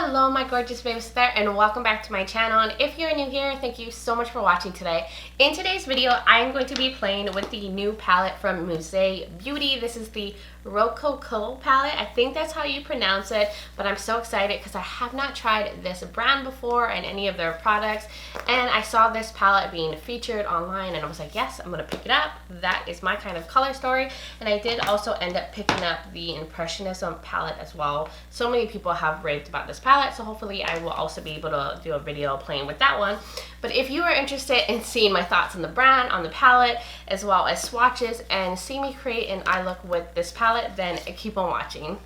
Hello my gorgeous babes there, and welcome back to my channel. And if you're new here, thank you so much for watching today. In today's video, I am going to be playing with the new palette from Musee Beauty. This is the Rococo Palette. I think that's how you pronounce it, but I'm so excited because I have not tried this brand before and any of their products. And I saw this palette being featured online and I was like, yes, I'm gonna pick it up. That is my kind of color story. And I did also end up picking up the Impressionism palette as well. So many people have raved about this palette, so hopefully I will also be able to do a video playing with that one. But if you are interested in seeing my thoughts on the brand, on the palette, as well as swatches, and see me create an eye look with this palette, then keep on watching.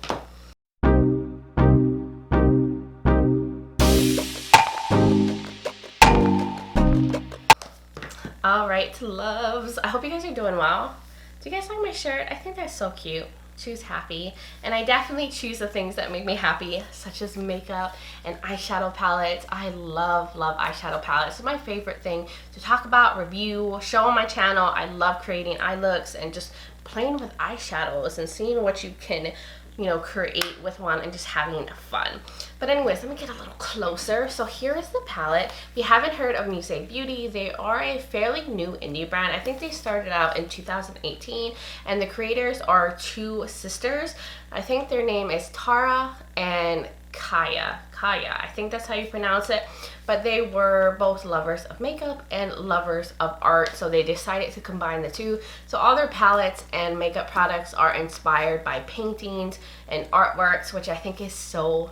Alright, loves, I hope you guys are doing well. Do you guys like my shirt? I think that's so cute. Choose happy, and I definitely choose the things that make me happy, such as makeup and eyeshadow palettes. I love eyeshadow palettes. It's my favorite thing to talk about, review, show on my channel. I love creating eye looks and just playing with eyeshadows and seeing what you can, you know, create with one and just having fun. But anyways, let me get a little closer. So here is the palette. If you haven't heard of Musee Beauty, they are a fairly new indie brand. I think they started out in 2018, and the creators are two sisters. I think their name is Tara and Kaya. I think that's how you pronounce it. But they were both lovers of makeup and lovers of art, so they decided to combine the two. So all their palettes and makeup products are inspired by paintings and artworks, which I think is so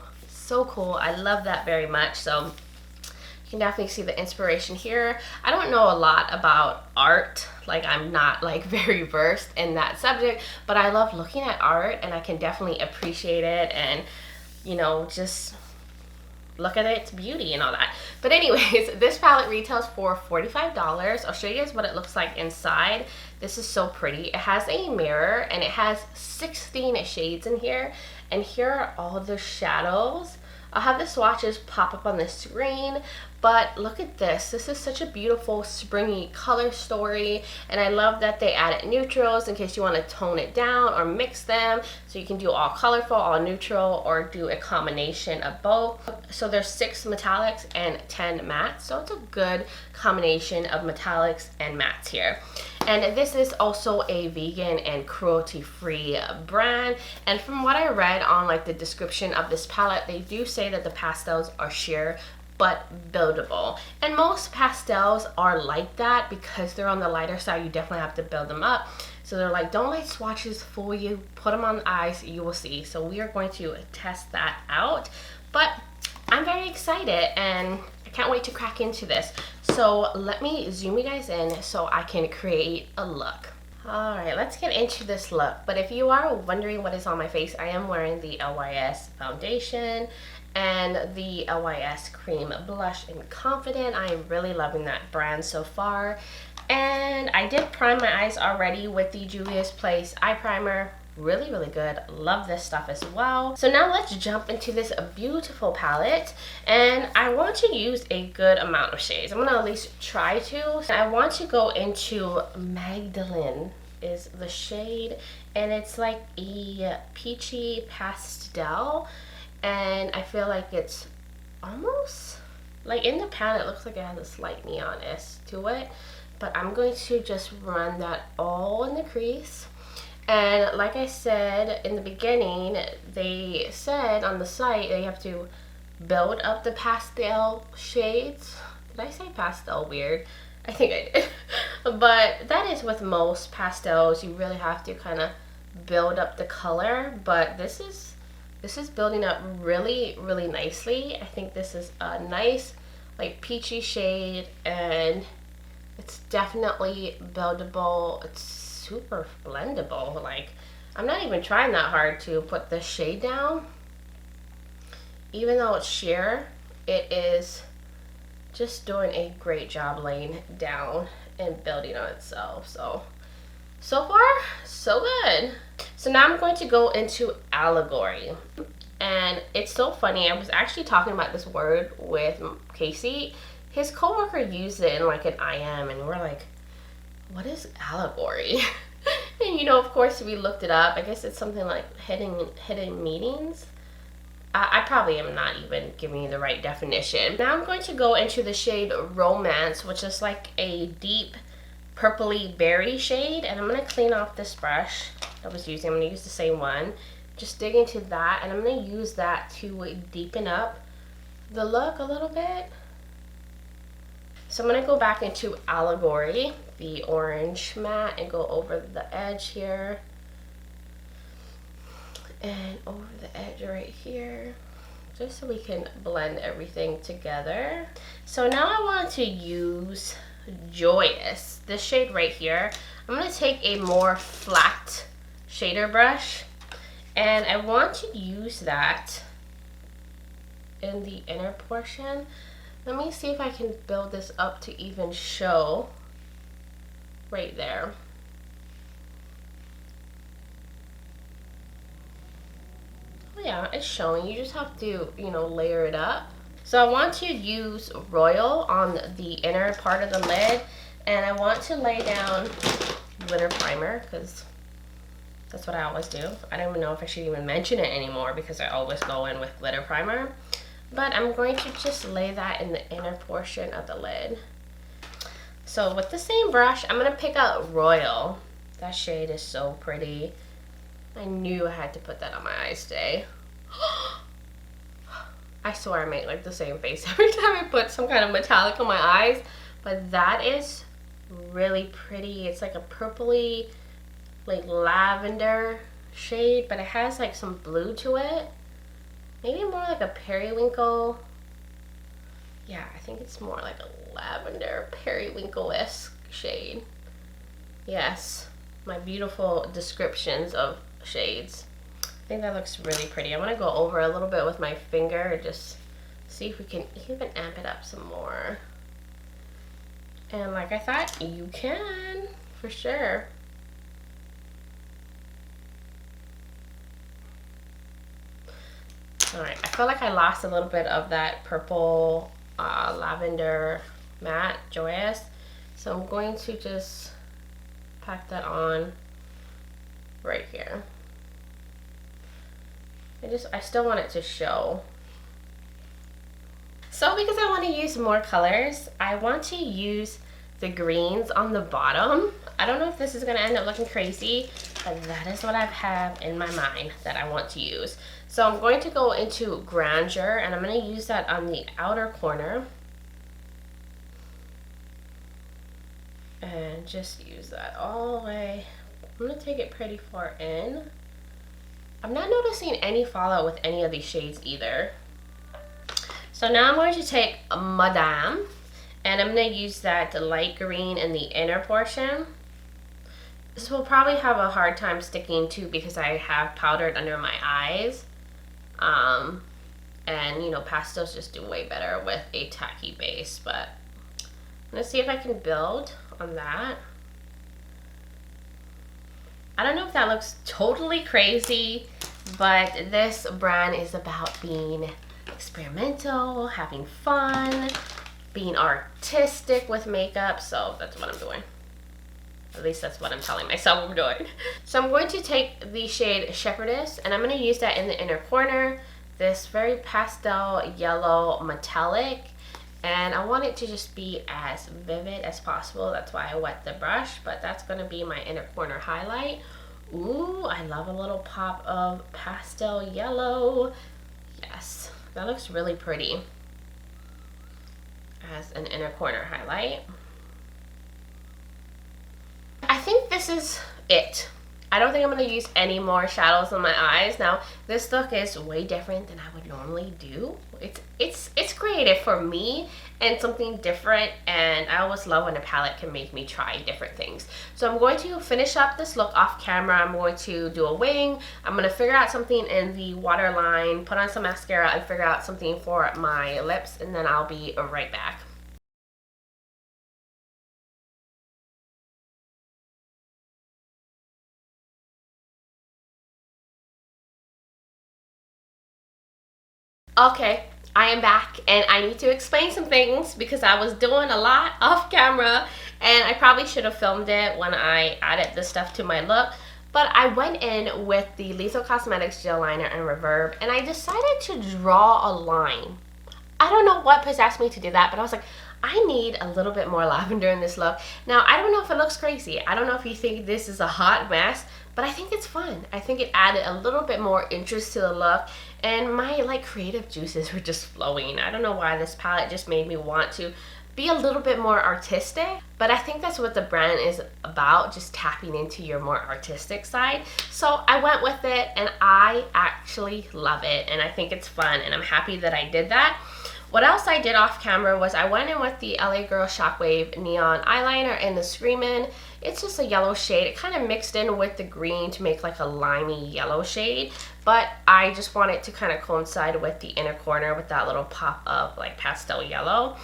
cool. I love that very much. So you can definitely see the inspiration here. I don't know a lot about art, like I'm not like very versed in that subject, but I love looking at art and I can definitely appreciate it and, you know, just look at its beauty and all that. But anyways, this palette retails for $45. I'll show you guys what it looks like inside. This is so pretty. It has a mirror and it has 16 shades in here, and here are all the shadows. I'll have the swatches pop up on the screen, but look at this. This is such a beautiful springy color story, and I love that they added neutrals in case you want to tone it down or mix them. So you can do all colorful, all neutral, or do a combination of both. So there's 6 metallics and 10 mattes, so it's a good combination of metallics and mattes here. And this is also a vegan and cruelty-free brand. And from what I read on like the description of this palette, they do say that the pastels are sheer but buildable. And most pastels are like that because they're on the lighter side. You definitely have to build them up. So they're like, don't let swatches fool you. Put them on the eyes, you will see. So we are going to test that out. But I'm very excited and I can't wait to crack into this. So let me zoom you guys in so I can create a look. Alright, let's get into this look. But if you are wondering what is on my face, I am wearing the LYS foundation and the LYS cream blush in Confident. I am really loving that brand so far. And I did prime my eyes already with the Juvia's Place eye primer. Really good. Love this stuff as well. So now let's jump into this beautiful palette, and I want to use a good amount of shades. I'm gonna at least try to. I want to go into Magdalene is the shade, and it's like a peachy pastel, and I feel like it's almost like in the pan it looks like it has a slight neon-ness to it, but I'm going to just run that all in the crease. And like I said in the beginning, they said on the site they have to build up the pastel shades. Did I say pastel weird? I think I did. But that is with most pastels. You really have to kind of build up the color. But this is building up really nicely. I think this is a nice like peachy shade, and it's definitely buildable. It's super blendable. Like, I'm not even trying that hard to put the shade down. Even though it's sheer, it is just doing a great job laying down and building on itself. So far, so good. So now I'm going to go into Allegory. And it's so funny, I was actually talking about this word with Casey. His coworker used it in like an IM, and we're like, what is allegory? And you know, of course, we looked it up. I guess it's something like hidden meanings. I probably am not even giving you the right definition. Now I'm going to go into the shade Romance, which is like a deep purpley berry shade, and I'm going to clean off this brush I was using. I'm going to use the same one. Just dig into that, and I'm going to use that to deepen up the look a little bit. So I'm going to go back into Allegory, the orange matte, and go over the edge here. And over the edge right here, just so we can blend everything together. So now I want to use Joyous, this shade right here. I'm going to take a more flat shader brush, and I want to use that in the inner portion. Let me see if I can build this up to even show right there. Yeah, it's showing. You just have to, you know, layer it up. So I want to use Royal on the inner part of the lid, and I want to lay down glitter primer because that's what I always do. I don't even know if I should even mention it anymore because I always go in with glitter primer. But I'm going to just lay that in the inner portion of the lid. So with the same brush, I'm going to pick out Royal. That shade is so pretty. I knew I had to put that on my eyes today. I swear I make like the same face every time I put some kind of metallic on my eyes. But that is really pretty. It's like a purpley, like lavender shade, but it has like some blue to it. Maybe more like a periwinkle. Yeah, I think it's more like a lavender periwinkle-esque shade. Yes, my beautiful descriptions of shades. I think that looks really pretty. I'm gonna go over a little bit with my finger and just see if we can even amp it up some more. And like I thought, you can, for sure. Alright, I feel like I lost a little bit of that purple lavender matte Joyous. So I'm going to just pack that on right here. I still want it to show. So because I want to use more colors, I want to use the greens on the bottom. I don't know if this is going to end up looking crazy, but that is what I have in my mind that I want to use. So I'm going to go into Grandeur, and I'm going to use that on the outer corner. And just use that all the way. I'm going to take it pretty far in. I'm not noticing any fallout with any of these shades either. So now I'm going to take Madame, and I'm going to use that light green in the inner portion. This will probably have a hard time sticking to because I have powdered under my eyes. And you know, pastels just do way better with a tacky base, but I'm going to see if I can build on that. I don't know if that looks totally crazy, but this brand is about being experimental, having fun, being artistic with makeup, so that's what I'm doing. At least that's what I'm telling myself I'm doing. So I'm going to take the shade Shepherdess, and I'm going to use that in the inner corner, this very pastel yellow metallic, and I want it to just be as vivid as possible. That's why I wet the brush, but that's going to be my inner corner highlight. Ooh, I love a little pop of pastel yellow. Yes, that looks really pretty as an inner corner highlight. I think this is it. I don't think I'm going to use any more shadows on my eyes. Now, this look is way different than I would normally do. It's creative for me and something different, and I always love when a palette can make me try different things. So I'm going to finish up this look off camera. I'm going to do a wing. I'm going to figure out something in the waterline, put on some mascara, and figure out something for my lips, and then I'll be right back. Okay, I am back, and I need to explain some things because I was doing a lot off camera, and I probably should have filmed it when I added this stuff to my look. But I went in with the Lethal Cosmetics Gel Liner in Reverb, and I decided to draw a line. I don't know what possessed me to do that, but I was like, I need a little bit more lavender in this look. Now, I don't know if it looks crazy. I don't know if you think this is a hot mess, but I think it's fun. I think it added a little bit more interest to the look, and my like creative juices were just flowing. I don't know why this palette just made me want to be a little bit more artistic, but I think that's what the brand is about, just tapping into your more artistic side. So I went with it, and I actually love it, and I think it's fun, and I'm happy that I did that. What else I did off camera was I went in with the LA Girl Shockwave Neon Eyeliner in the Screamin'. It's just a yellow shade. It kind of mixed in with the green to make like a limey yellow shade, but I just wanted to kind of coincide with the inner corner with that little pop of like pastel yellow.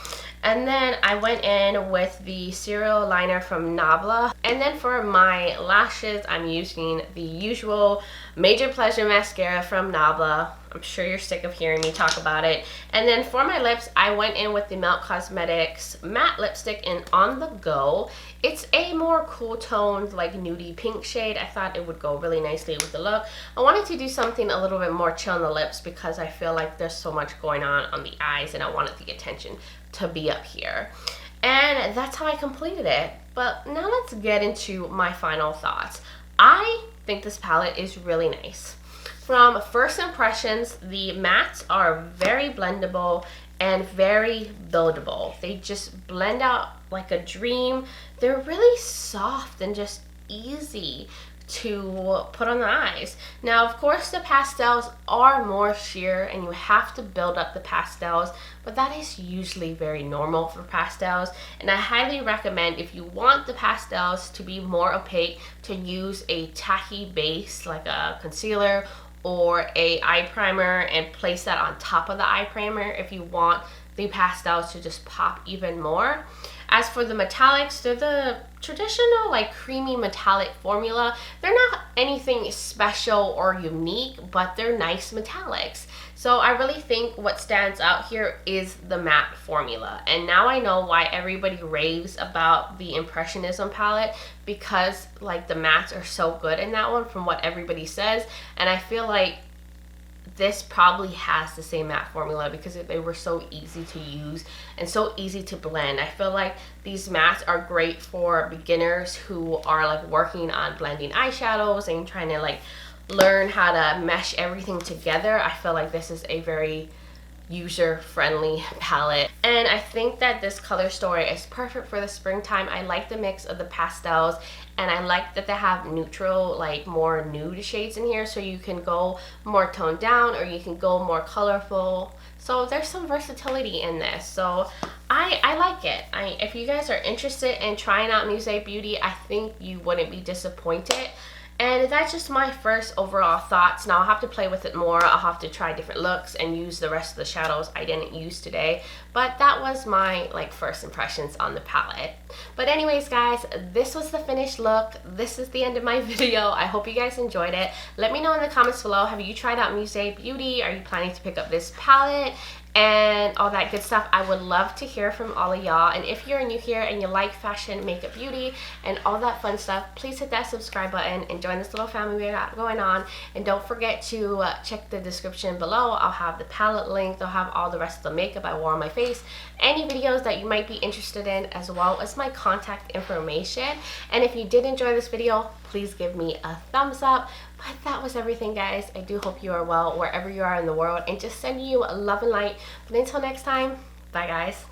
And then I went in with the Serial Liner from Nabla. And then for my lashes, I'm using the usual Major Pleasure Mascara from Nabla. I'm sure you're sick of hearing me talk about it. And then for my lips, I went in with the Melt Cosmetics Matte Lipstick in On The Go. It's a more cool toned, like nudie pink shade. I thought it would go really nicely with the look. I wanted to do something a little bit more chill on the lips because I feel like there's so much going on the eyes, and I wanted the attention to be up here. And that's how I completed it. But now let's get into my final thoughts. I think this palette is really nice. From first impressions, the mattes are very blendable and very buildable. They just blend out like a dream. They're really soft and just easy to put on the eyes. Now, of course, the pastels are more sheer and you have to build up the pastels, but that is usually very normal for pastels. And I highly recommend, if you want the pastels to be more opaque, to use a tacky base like a concealer or a eye primer and place that on top of the eye primer if you want the pastels to just pop even more. As for the metallics, they're the traditional like creamy metallic formula. They're not anything special or unique, but they're nice metallics. So I really think what stands out here is the matte formula. And now I know why everybody raves about the Impressionism palette, because like the mattes are so good in that one from what everybody says. And I feel like this probably has the same matte formula because they were so easy to use and so easy to blend. I feel like these mattes are great for beginners who are like working on blending eyeshadows and trying to like learn how to mesh everything together. I feel like this is a very user-friendly palette, and I think that this color story is perfect for the springtime. I like the mix of the pastels, and I like that they have neutral, like more nude shades in here, so you can go more toned down or you can go more colorful. So there's some versatility in this, so I like it. If you guys are interested in trying out Musee Beauty, I think you wouldn't be disappointed. And that's just my first overall thoughts. Now I'll have to play with it more. I'll have to try different looks and use the rest of the shadows I didn't use today. But that was my like first impressions on the palette. But anyways guys, this was the finished look. This is the end of my video. I hope you guys enjoyed it. Let me know in the comments below, have you tried out Musee Beauty? Are you planning to pick up this palette? And all that good stuff. I would love to hear from all of y'all. And if you're new here and you like fashion, makeup, beauty, and all that fun stuff, please hit that subscribe button and join this little family we got going on. And don't forget to check the description below. I'll have the palette link. I'll have all the rest of the makeup I wore on my face, any videos that you might be interested in, as well as my contact information. And if you did enjoy this video, please give me a thumbs up. But that was everything, guys. I do hope you are well wherever you are in the world, and just sending you love and light. But until next time, bye guys.